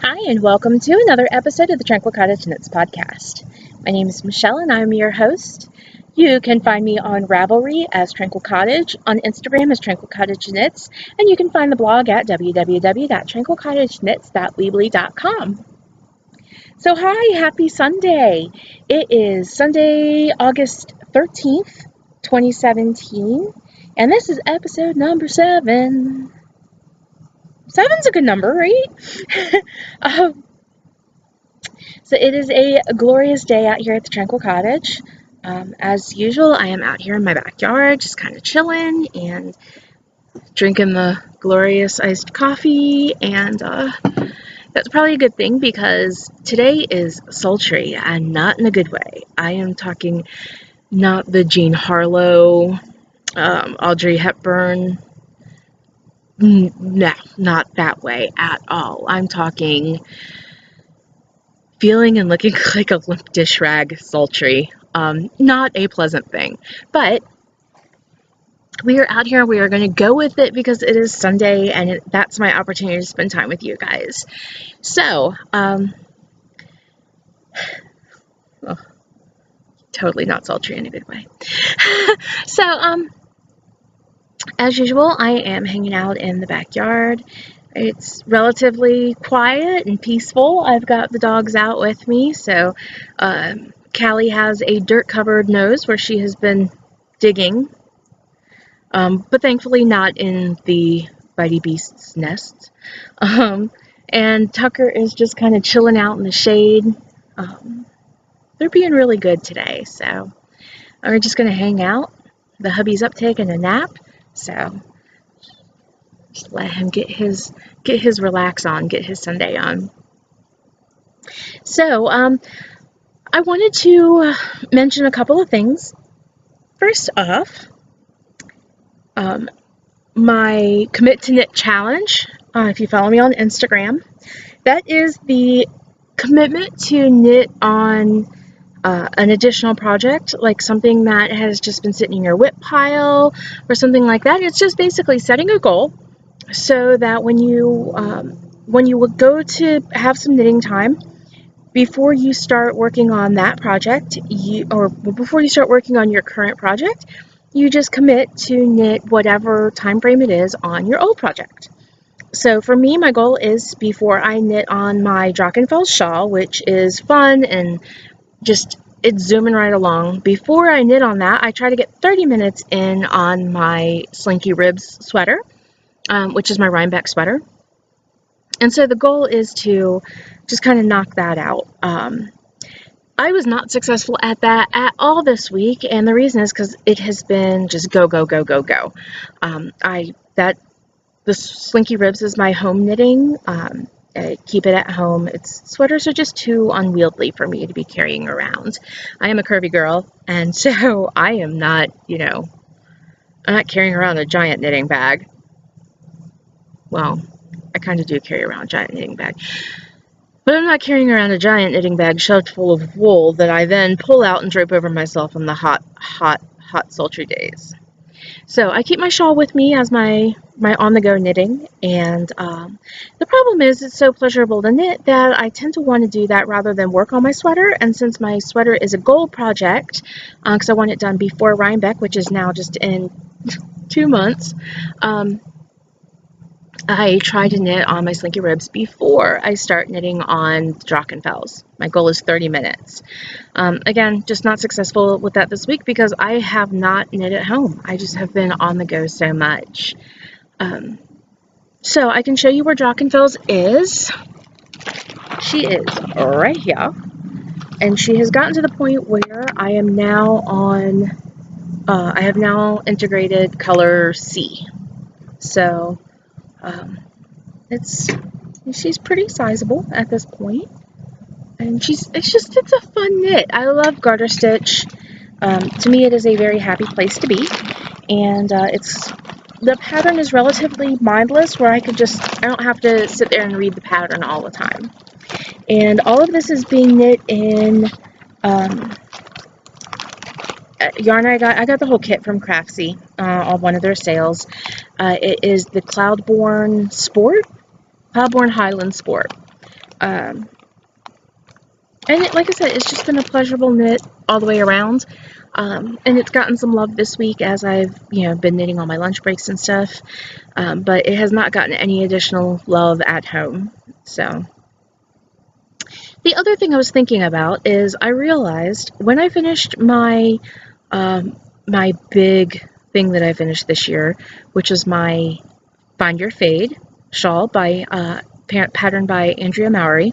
Hi, and welcome to another episode of the Tranquil Cottage Knits podcast. My name is Michelle, and I'm your host. You can find me on Ravelry as Tranquil Cottage, on Instagram as Tranquil Cottage Knits, and you can find the blog at www.tranquilcottageknits.weebly.com. So, hi, happy Sunday. It is Sunday, August 13th, 2017, and this is episode number 7. Seven's a good number, right? So it is a glorious day out here at the Tranquil Cottage. As usual, I am out here in my backyard, just kind of chilling and drinking the glorious iced coffee, and that's probably a good thing because today is sultry, and not in a good way. I am talking not the Jean Harlow, Audrey Hepburn. No, not that way at all. I'm talking feeling and looking like a limp dish rag sultry. Not a pleasant thing. But we are out here and we are going to go with it because it is Sunday and that's my opportunity to spend time with you guys. So, totally not sultry in a good way. So, as usual, I am hanging out in the backyard. It's relatively quiet and peaceful. I've got the dogs out with me, so Callie has a dirt-covered nose where she has been digging, but thankfully not in the bitey beast's nest. And Tucker is just kind of chilling out in the shade. They're being really good today, so we're just going to hang out. The hubby's up taking a nap, so just let him get his relax on, get his Sunday on. So, I wanted to mention a couple of things. First off, my Commit to Knit challenge, if you follow me on Instagram, that is the commitment to knit on an additional project, like something that has just been sitting in your whip pile or something like that. It's just basically setting a goal so that when you would go to have some knitting time, before you start working on that project, before you start working on your current project, you just commit to knit whatever time frame it is on your old project. So for me, my goal is before I knit on my Drachenfels shawl, which is fun and just it's zooming right along. Before I knit on that, I try to get 30 minutes in on my Slinky Ribs sweater, which is my Rhinebeck sweater. And so the goal is to just kind of knock that out. I was not successful at that at all this week, and the reason is because it has been just go, go, go, go, go. The Slinky Ribs is my home knitting. I keep it at home. Sweaters are just too unwieldy for me to be carrying around. I am a curvy girl, and so I am not, I'm not carrying around a giant knitting bag. Well, I kind of do carry around a giant knitting bag. But I'm not carrying around a giant knitting bag shoved full of wool that I then pull out and drape over myself on the hot, sultry days. So I keep my shawl with me as my on-the-go knitting, and the problem is it's so pleasurable to knit that I tend to want to do that rather than work on my sweater. And since my sweater is a goal project, because I want it done before Rhinebeck, which is now just in 2 months, I try to knit on my Slinky Ribs before I start knitting on Drachenfels. My goal is 30 minutes. Again, just not successful with that this week because I have not knit at home. I just have been on the go so much. So I can show you where Drachenfels is. She is right here. And she has gotten to the point where I am now on, I have now integrated color C. So she's pretty sizable at this point, and it's a fun knit. I love garter stitch. To me, it is a very happy place to be, and the pattern is relatively mindless, where I don't have to sit there and read the pattern all the time. And all of this is being knit in yarn. I got the whole kit from Craftsy on one of their sales. It is the Cloudborne Highland Sport. And like I said, it's just been a pleasurable knit all the way around. And it's gotten some love this week as I've, been knitting on my lunch breaks and stuff. But it has not gotten any additional love at home. So the other thing I was thinking about is I realized when I finished my my big thing that I finished this year, which is my Find Your Fade shawl by patterned by Andrea Mowry.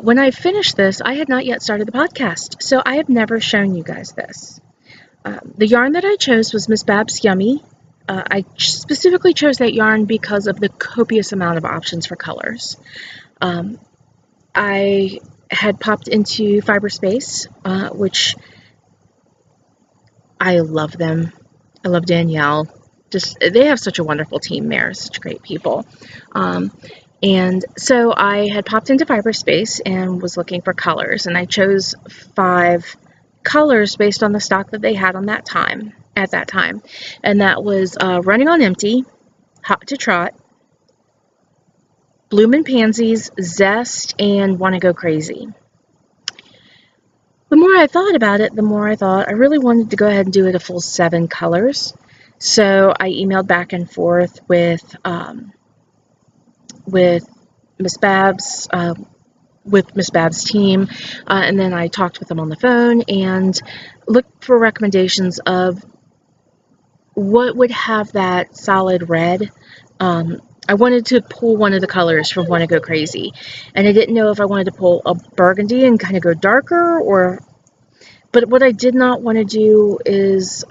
When I finished this, I had not yet started the podcast, so I have never shown you guys this. The yarn that I chose was Miss Babs Yummy. I specifically chose that yarn because of the copious amount of options for colors. I had popped into Fiberspace, which I love them. I love Danielle. They have such a wonderful team there, such great people. And so I had popped into Fiberspace and was looking for colors, and I chose 5 colors based on the stock that they had on at that time. And that was Running on Empty, Hot to Trot, Bloomin' Pansies, Zest, and Wanna Go Crazy. The more I thought about it, the more I thought I really wanted to go ahead and do it a full 7 colors. So I emailed back and forth with Miss Babs, with Miss Babs' team, and then I talked with them on the phone and looked for recommendations of what would have that solid red. I wanted to pull one of the colors from Wanna Go Crazy, and I didn't know if I wanted to pull a burgundy and kind of go darker, but what I did not want to do is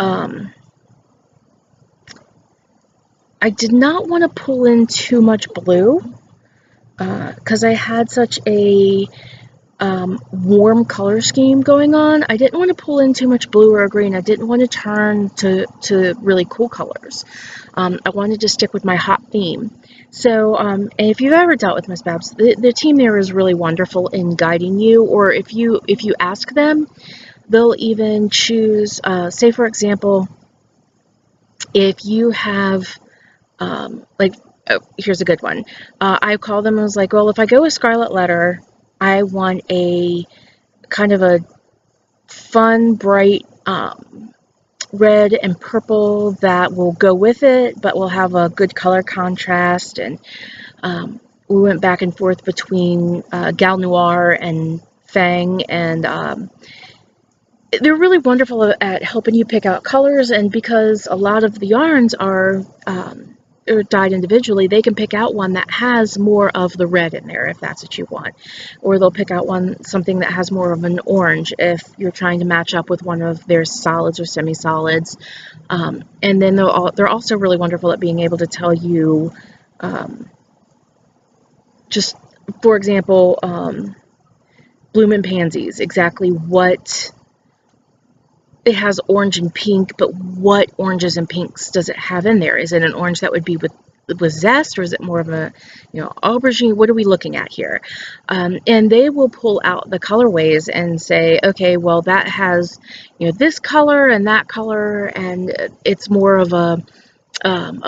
I did not want to pull in too much blue, because I had such a warm color scheme going on. I didn't want to pull in too much blue or green. I didn't want to turn to really cool colors. I wanted to stick with my hot theme. So, and if you've ever dealt with Miss Babs, the team there is really wonderful in guiding you, or if you ask them, they'll even choose, say for example, if you have, here's a good one. I called them and was like, well, if I go with Scarlet Letter, I want a kind of a fun, bright red and purple that will go with it, but will have a good color contrast. And we went back and forth between Gal Noir and Fang, and they're really wonderful at helping you pick out colors. And because a lot of the yarns are dyed individually, they can pick out one that has more of the red in there if that's what you want, or they'll pick out something that has more of an orange if you're trying to match up with one of their solids or semi-solids. And then they're also really wonderful at being able to tell you, just for example, Bloomin' Pansies, exactly what it has. Orange and pink, but what oranges and pinks does it have in there? Is it an orange that would be with zest, or is it more of a aubergine? What are we looking at here? And they will pull out the colorways and say, okay, well, that has this color and that color, and it's more of a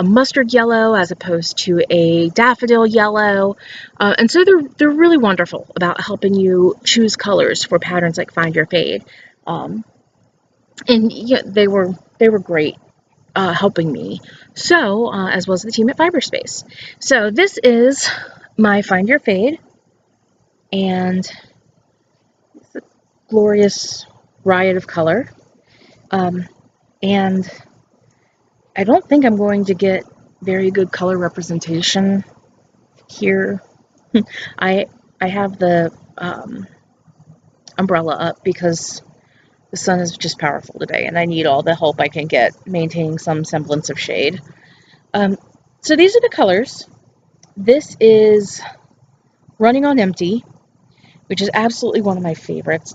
mustard yellow as opposed to a daffodil yellow. And so they're really wonderful about helping you choose colors for patterns like Find Your Fade. And yeah, they were great helping me. So as well as the team at Fiberspace. So this is my Find Your Fade, and it's a glorious riot of color. And I don't think I'm going to get very good color representation here. I have the umbrella up because the sun is just powerful today, and I need all the help I can get maintaining some semblance of shade. So these are the colors. This is Running on Empty, which is absolutely one of my favorites.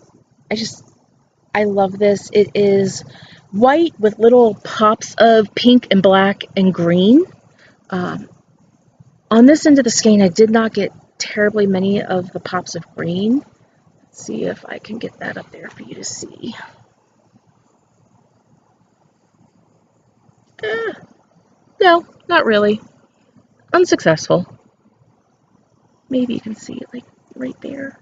I love this. It is white with little pops of pink and black and green. On this end of the skein, I did not get terribly many of the pops of green. See if I can get that up there for you to see. No, not really. Unsuccessful. Maybe you can see it like right there.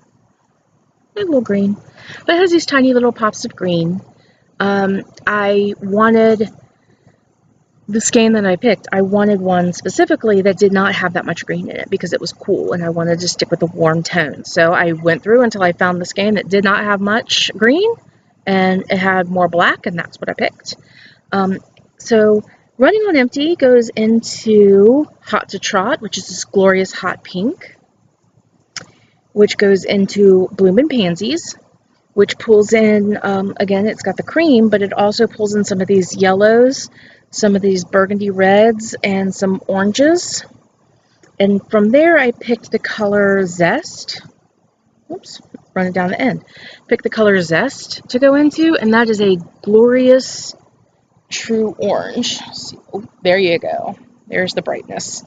A little green. But it has these tiny little pops of green. I wanted the skein that I picked, I wanted one specifically that did not have that much green in it because it was cool and I wanted to stick with the warm tone. So I went through until I found the skein that did not have much green and it had more black, and that's what I picked. So Running on Empty goes into Hot to Trot, which is this glorious hot pink, which goes into Bloomin' Pansies, which pulls in, again, it's got the cream, but it also pulls in some of these yellows, some of these burgundy reds, and some oranges. And from there, I picked the color Zest. Oops, running down the end. Picked the color Zest to go into, and that is a glorious true orange. Oh, there you go. There's the brightness.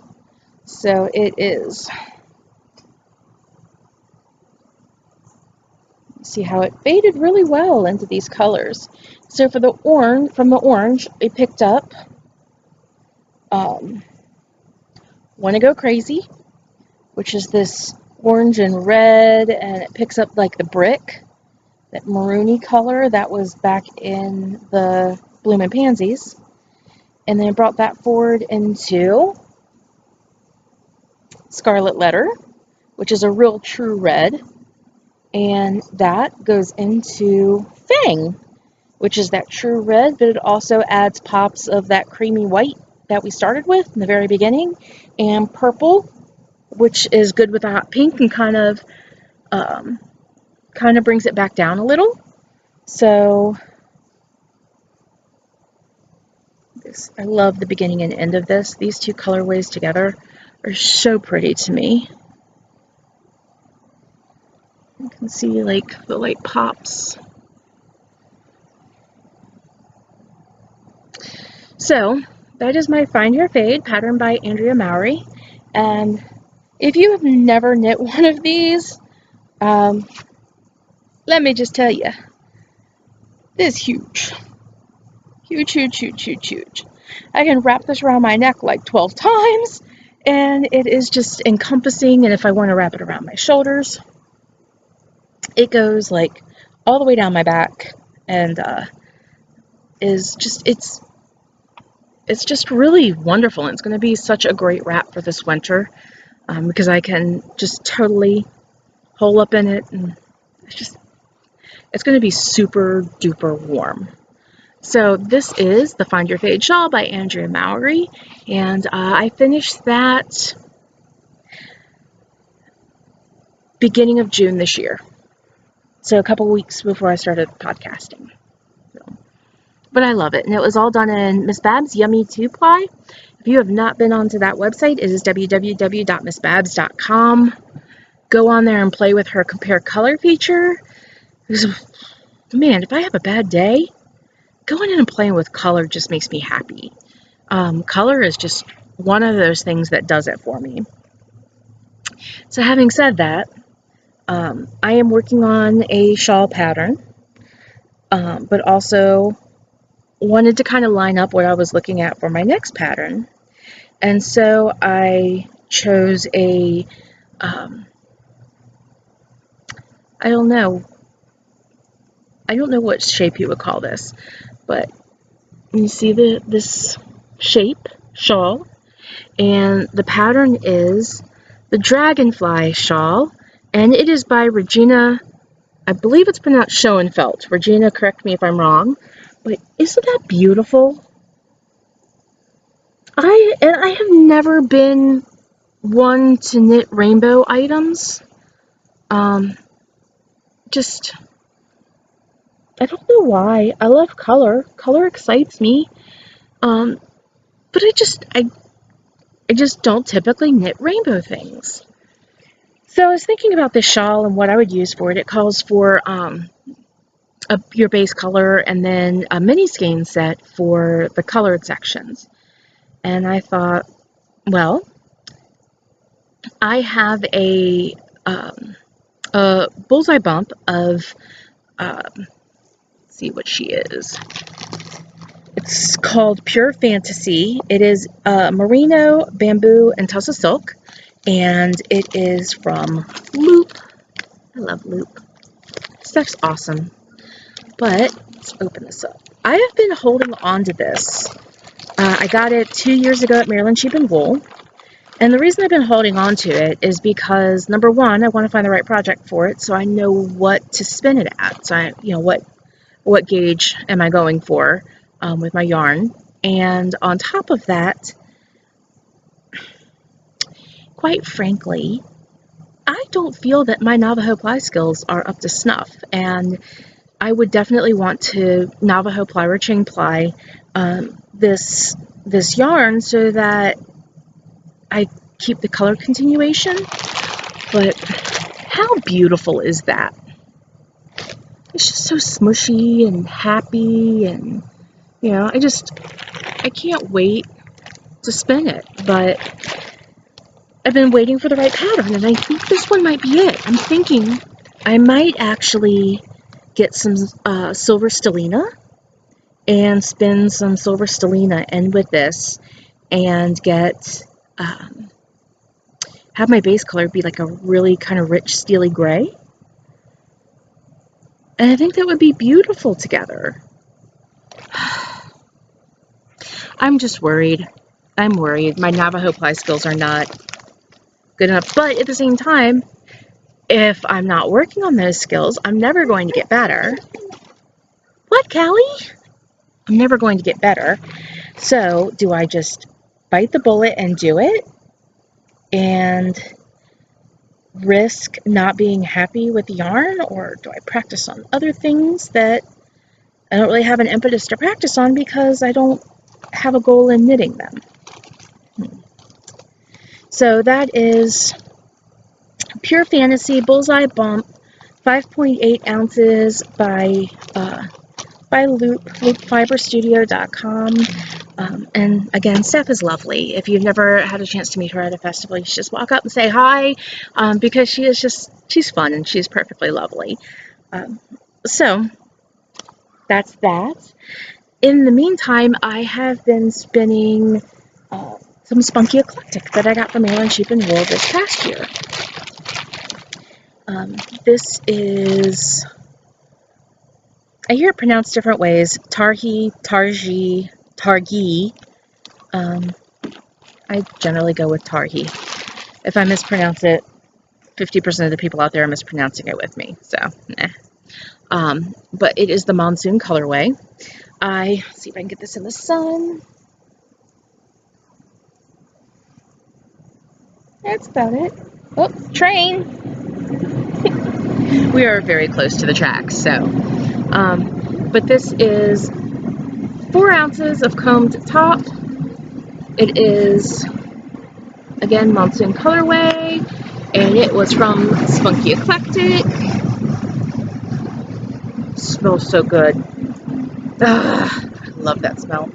So it is. See how it faded really well into these colors. So for the orange, from the orange, I picked up Wanna Go Crazy, which is this orange and red, and it picks up like the brick, that maroony color that was back in the Bloomin' Pansies. And then I brought that forward into Scarlet Letter, which is a real true red. And that goes into Fang, which is that true red, but it also adds pops of that creamy white that we started with in the very beginning, and purple, which is good with the hot pink and kind of brings it back down a little. So this, I love the beginning and end of this. These two colorways together are so pretty to me. You can see like the light pops. So that is my Find Your Fade pattern by Andrea Mowry. And if you have never knit one of these, let me just tell you, this is huge. Huge, huge, huge, huge, huge. I can wrap this around my neck like 12 times, and it is just encompassing. And if I want to wrap it around my shoulders, it goes like all the way down my back, and is just, it's just really wonderful. And it's going to be such a great wrap for this winter, because I can just totally hole up in it, and it's going to be super duper warm. So this is the Find Your Fade shawl by Andrea Mowry, and I finished that beginning of June this year. So a couple weeks before I started podcasting. But I love it, and it was all done in Miss Babs' Yummy 2-ply. If you have not been onto that website, it is www.missbabs.com. Go on there and play with her compare color feature. Because, man, if I have a bad day, going in and playing with color just makes me happy. Color is just one of those things that does it for me. So having said that, I am working on a shawl pattern, but also wanted to kind of line up what I was looking at for my next pattern. And so I chose a, I don't know what shape you would call this, but you see this shape shawl, and the pattern is the Dragonfly shawl, and it is by Regina. I believe it's pronounced Schoenfeld. Regina, correct me if I'm wrong, but isn't that beautiful? I have never been one to knit rainbow items. Just, I don't know why. I love color. Color excites me. But I just don't typically knit rainbow things. So I was thinking about this shawl and what I would use for it. It calls for your base color and then a mini skein set for the colored sections. And I thought, well, I have a bullseye bump of, let's see what she is. It's called Pure Fantasy. It is merino, bamboo, and tussa silk, and it is from Loop. I love loop. Stuff's awesome. But let's open this up. I have been holding on to this. I got it 2 years ago at Maryland Sheep and Wool. And the reason I've been holding on to it is because, number one, I want to find the right project for it so I know what to spin it at. So I, what gauge am I going for with my yarn. And on top of that, quite frankly, I don't feel that my Navajo ply skills are up to snuff. And I would definitely want to Navajo ply or chain ply this yarn so that I keep the color continuation. But how beautiful is that? It's just so smushy and happy, and I can't wait to spin it. But I've been waiting for the right pattern, and I think this one might be it. I'm thinking I might actually get some silver stellina and spin some silver stellina in with this, and get have my base color be like a really kind of rich steely gray. And I think that would be beautiful together. I'm just worried. I'm worried. My Navajo ply skills are not good enough. But at the same time, if I'm not working on those skills, I'm never going to get better. What, Callie? I'm never going to get better. So do I just bite the bullet and do it and risk not being happy with the yarn, or do I practice on other things that I don't really have an impetus to practice on because I don't have a goal in knitting them? So that is Pure Fantasy Bullseye Bump, 5.8 ounces by Loop, loopfiberstudio.com. And again, Steph is lovely. If you've never had a chance to meet her at a festival, you should just walk up and say hi, because she's fun and she's perfectly lovely. So that's that. In the meantime, I have been spinning some Spunky Eclectic that I got from Maryland Sheep and Wool this past year. This is, I hear it pronounced different ways: Tarhi, Tarji, Targi. I generally go with Tarhi. If I mispronounce it, 50% of the people out there are mispronouncing it with me, so nah. But it is the Monsoon colorway. Let's see if I can get this in the sun. That's about it. Oh, train! We are very close to the tracks, so. But this is 4 ounces of combed top. It is, again, Monsoon colorway, and it was from Spunky Eclectic. Smells so good. I love that smell.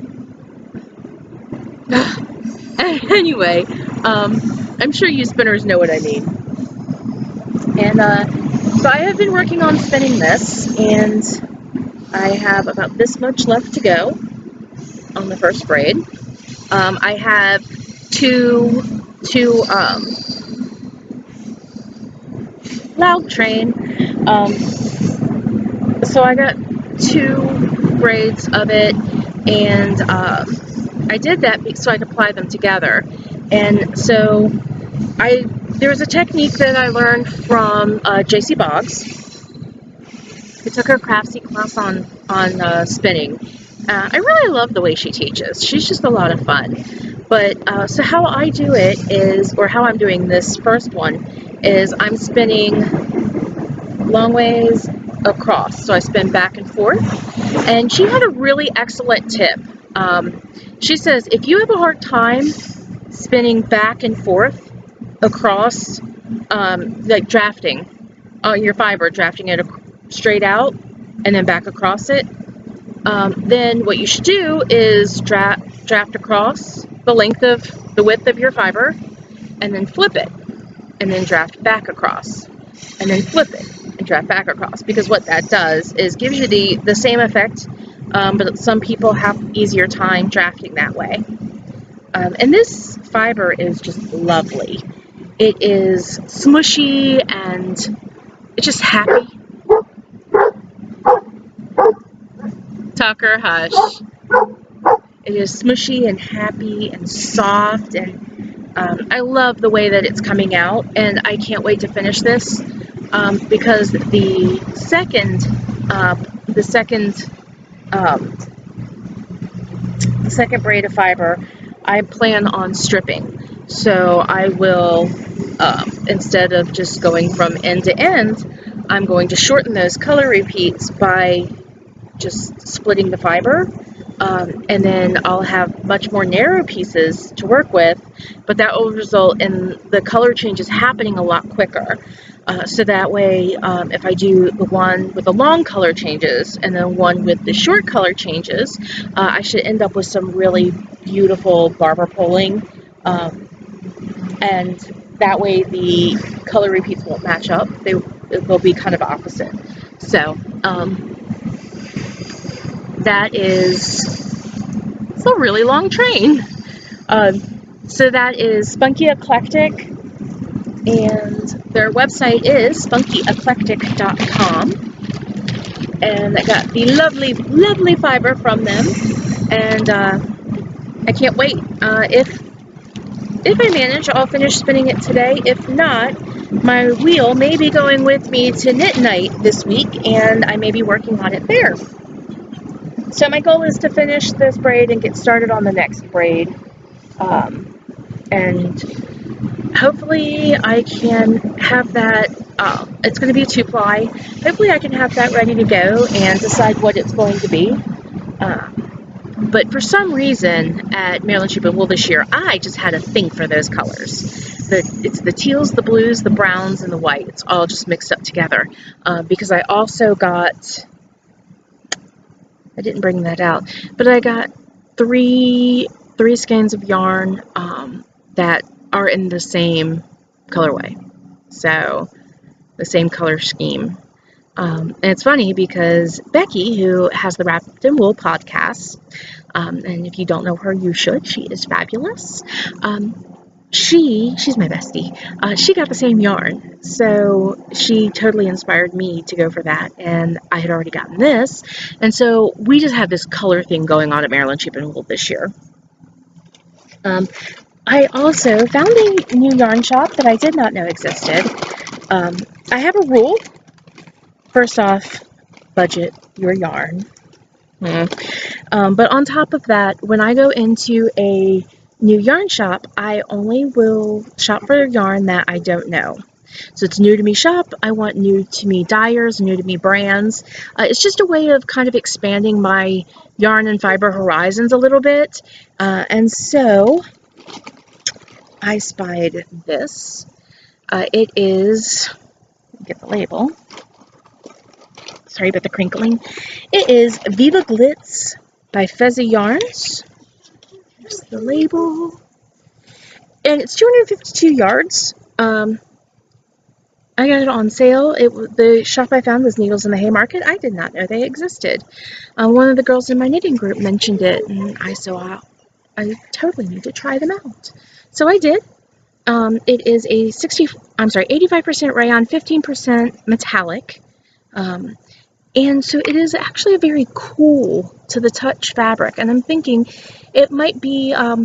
Anyway, I'm sure you spinners know what I mean. And so I have been working on spinning this, and I have about this much left to go on the first braid. I have two loud train. So I got 2 braids of it, and I did that so I could apply them together. And so there's a technique that I learned from JC Boggs, who took her craftsy class on spinning. I really love the way she teaches. She's just a lot of fun. But so how I do it is, or how I'm doing this first one, is I'm spinning long ways across. So I spin back and forth. And she had a really excellent tip. She says if you have a hard time spinning back and forth across, like drafting on your fiber, drafting it straight out and then back across it, then what you should do is draft across the width of your fiber, and then flip it, and then draft back across, and then flip it and draft back across, because what that does is gives you the same effect, but some people have easier time drafting that way. And this fiber is just lovely. It is smushy and it's just happy. Tucker, hush. It is smushy and happy and soft, and I love the way that it's coming out, and I can't wait to finish this because the second braid of fiber I plan on stripping. So I will, instead of just going from end to end, I'm going to shorten those color repeats by just splitting the fiber, and then I'll have much more narrow pieces to work with, but that will result in the color changes happening a lot quicker. So that way, if I do the one with the long color changes and then one with the short color changes, I should end up with some really beautiful barber pulling, and that way the color repeats won't match up. They'll be kind of opposite. So that is, it's a really long train. So that is Spunky Eclectic, and their website is spunkyeclectic.com, and I got the lovely, lovely fiber from them, and I can't wait. If I manage, I'll finish spinning it today. If not, my wheel may be going with me to knit night this week, and I may be working on it there. So my goal is to finish this braid and get started on the next braid, and hopefully I can have that, it's going to be a 2-ply, hopefully I can have that ready to go and decide what it's going to be. But for some reason at Maryland Sheep and Wool this year, I just had a thing for those colors. It's the teals, the blues, the browns, and the white. It's all just mixed up together, because I also got, I didn't bring that out, but I got three skeins of yarn that are in the same colorway, so the same color scheme. And it's funny because Becky, who has the Wrapped in Wool podcast, and if you don't know her, you should. She is fabulous. She's my bestie. She got the same yarn, so she totally inspired me to go for that, and I had already gotten this, and so we just have this color thing going on at Maryland Sheep and Wool this year. I also found a new yarn shop that I did not know existed. I have a rule. First off, budget your yarn. But on top of that, when I go into a new yarn shop, I only will shop for yarn that I don't know. So it's new to me shop. I want new to me dyers, new to me brands. It's just a way of kind of expanding my yarn and fiber horizons a little bit. And so I spied this. It is, get the label. Sorry about the crinkling. It is Viva Glitz by Fezzy Yarns. Here's the label. And it's 252 yards. I got it on sale. The shop I found was Needles in the Haymarket. I did not know they existed. One of the girls in my knitting group mentioned it, and I totally need to try them out. So I did. It is a 85% rayon, 15% metallic. And so it is actually a very cool to the touch fabric, and I'm thinking it might be a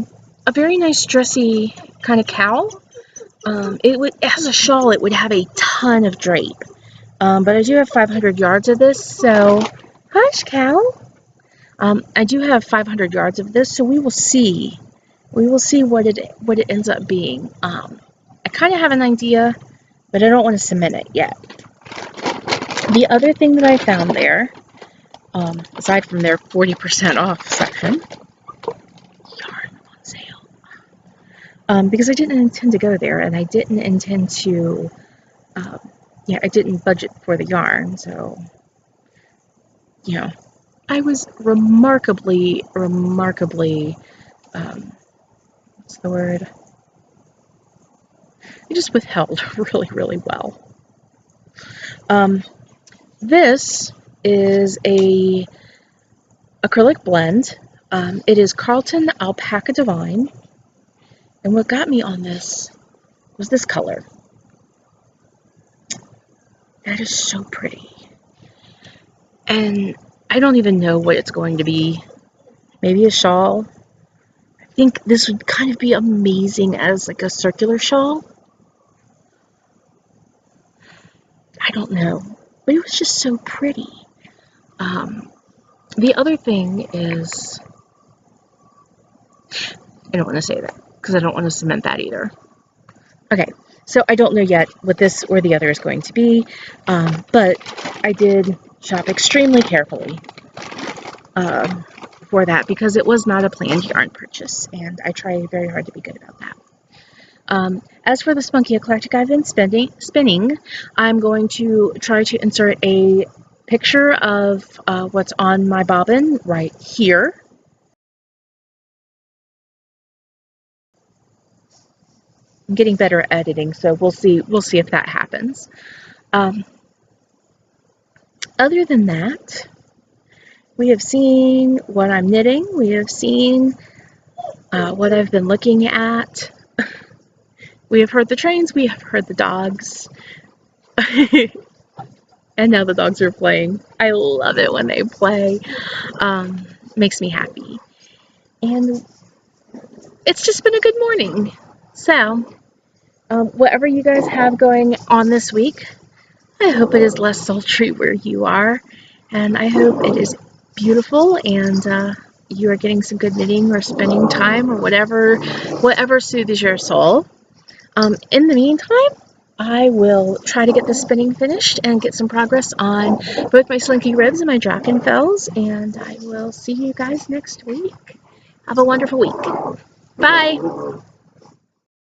very nice dressy kind of cowl. As a shawl, it would have a ton of drape, but I do have 500 yards of this, so hush, cow. I do have 500 yards of this, so we will see. We will see what it ends up being. I kind of have an idea, but I don't want to cement it yet. The other thing that I found there, aside from their 40% off section, yarn on sale, because I didn't intend to go there, and I didn't intend to, I didn't budget for the yarn, so, I was remarkably, what's the word? I just withheld really, really well. This is a acrylic blend. It is Carlton Alpaca Divine, and what got me on this was this color. That is so pretty. And I don't even know what it's going to be. Maybe a shawl. I think this would kind of be amazing as like a circular shawl. I don't know. But it was just so pretty. The other thing is, I don't want to say that because I don't want to cement that either. Okay, so I don't know yet what this or the other is going to be, but I did shop extremely carefully for that because it was not a planned yarn purchase, and I try very hard to be good about that. As for the Spunky Eclectic I've been spinning, I'm going to try to insert a picture of what's on my bobbin right here. I'm getting better at editing, so we'll see if that happens. Other than that, we have seen what I'm knitting. We have seen what I've been looking at. We have heard the trains. We have heard the dogs. And now the dogs are playing. I love it when they play. Makes me happy. And it's just been a good morning. So, whatever you guys have going on this week, I hope it is less sultry where you are. And I hope it is beautiful and you are getting some good knitting or spending time or whatever soothes your soul. In the meantime, I will try to get the spinning finished and get some progress on both my slinky ribs and my Drachenfells, and I will see you guys next week. Have a wonderful week. Bye!